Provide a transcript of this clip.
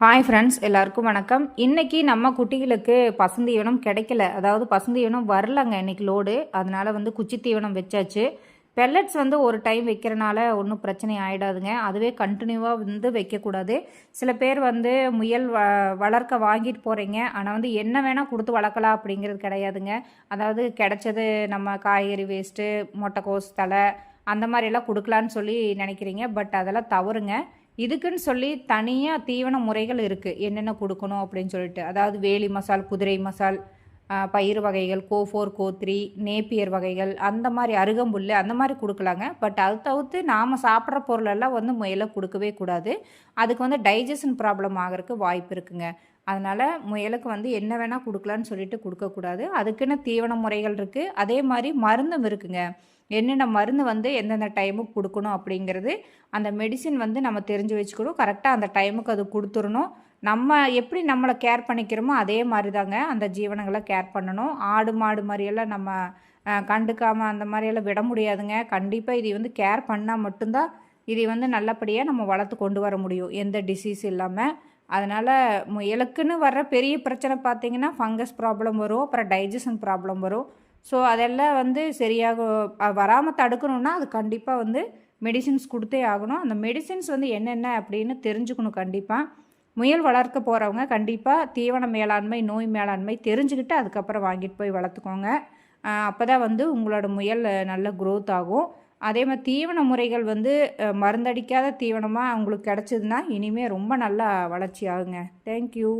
Hi friends, எல்லாருக்கும் வணக்கம். இன்னைக்கு நம்ம குட்டிகளுக்கு பசுந்தீவனம் கிடைக்கல. அதாவது பசுந்தீவனம் வரலங்க இன்னைக்கு லோடு. அதனால குச்சி தீவனம் வச்சாச்சு. பெல்லட்ஸ் ஒரு டைம் வைக்கிறனால ஒன்றும் பிரச்சனை ஆகிடாதுங்க. அதுவே கண்டினியூவாக வைக்கக்கூடாது. சில பேர் முயல் வளர்க்க வாங்கிட்டு போகிறீங்க. ஆனால் என்ன வேணால் கொடுத்து வளர்க்கலாம் அப்படிங்கிறது கிடையாதுங்க. அதாவது கிடைச்சது நம்ம காய்கறி வேஸ்ட்டு, முட்டைக்கோஸ் தலை அந்த மாதிரியெல்லாம் கொடுக்கலான்னு சொல்லி நினைக்கிறீங்க. பட் அதெல்லாம் தவறுங்க. இதுக்குன்னு சொல்லி தனியாக தீவன முறைகள் இருக்குது. என்னென்ன கொடுக்கணும் அப்படின்னு சொல்லிட்டு. அதாவது வேலி மசால், குதிரை மசால், பயிறு வகைகள், கோ4, கோ3, நேப்பியர் வகைகள், அந்த மாதிரி அருகம்புல் அந்த மாதிரி கொடுக்கலாங்க. பட் அது தவிர்த்து நாம் சாப்பிட்ற பொருளெல்லாம் முயலை கொடுக்கவே கூடாது. அதுக்கு டைஜஷன் ப்ராப்ளம் ஆகிறதுக்கு வாய்ப்பு இருக்குங்க. அதனால் முயலுக்கு என்ன வேணால் கொடுக்கலான்னு சொல்லிட்டு கொடுக்கக்கூடாது. அதுக்குன்னு தீவன முறைகள் இருக்குது. அதே மாதிரி மருந்தும் இருக்குங்க. என்னென்ன மருந்து எந்தெந்த டைமுக்கு கொடுக்கணும் அப்படிங்கிறது, அந்த மெடிசின் நம்ம தெரிஞ்சு வச்சுக்கணும். கரெக்டாக அந்த டைமுக்கு அது கொடுத்துடணும். நம்ம எப்படி நம்மளை கேர் பண்ணிக்கிறோமோ அதே மாதிரி தாங்க அந்த ஜீவனங்களை கேர் பண்ணணும். ஆடு மாடு மாதிரியெல்லாம் நம்ம கண்டுக்காமல் அந்த மாதிரியெல்லாம் விட முடியாதுங்க. கண்டிப்பாக இது கேர் பண்ணால் மட்டும்தான் இதை நல்லபடியாக நம்ம வளர்த்து கொண்டு வர முடியும், எந்த டிசீஸ் இல்லாமல். அதனால் முயலுக்குன்னு வர்ற பெரிய பிரச்சனை பார்த்திங்கன்னா ஃபங்கஸ் ப்ராப்ளம் வரும், அப்புறம் டைஜஷன் ப்ராப்ளம் வரும். ஸோ அதெல்லாம் சரியாக வராமல் தடுக்கணுன்னா அது கண்டிப்பாக மெடிசின்ஸ் கொடுத்தே ஆகணும். அந்த மெடிசின்ஸ் என்னென்ன அப்படின்னு தெரிஞ்சுக்கணும். கண்டிப்பாக முயல் வளர்க்க போகிறவங்க கண்டிப்பாக தீவன மேலாண்மை, நோய் மேலாண்மை தெரிஞ்சுக்கிட்டு அதுக்கப்புறம் வாங்கிட்டு போய் வளர்த்துக்கோங்க. அப்போ தான் உங்களோட முயல் நல்ல க்ரோத் ஆகும். அதே மாதிரி தீவன முறைகள் மருந்தடிக்காத தீவனமாக உங்களுக்கு கிடச்சிதுன்னா இனிமேல் ரொம்ப நல்லா வளர்ச்சி ஆகுங்க. தேங்க்யூ.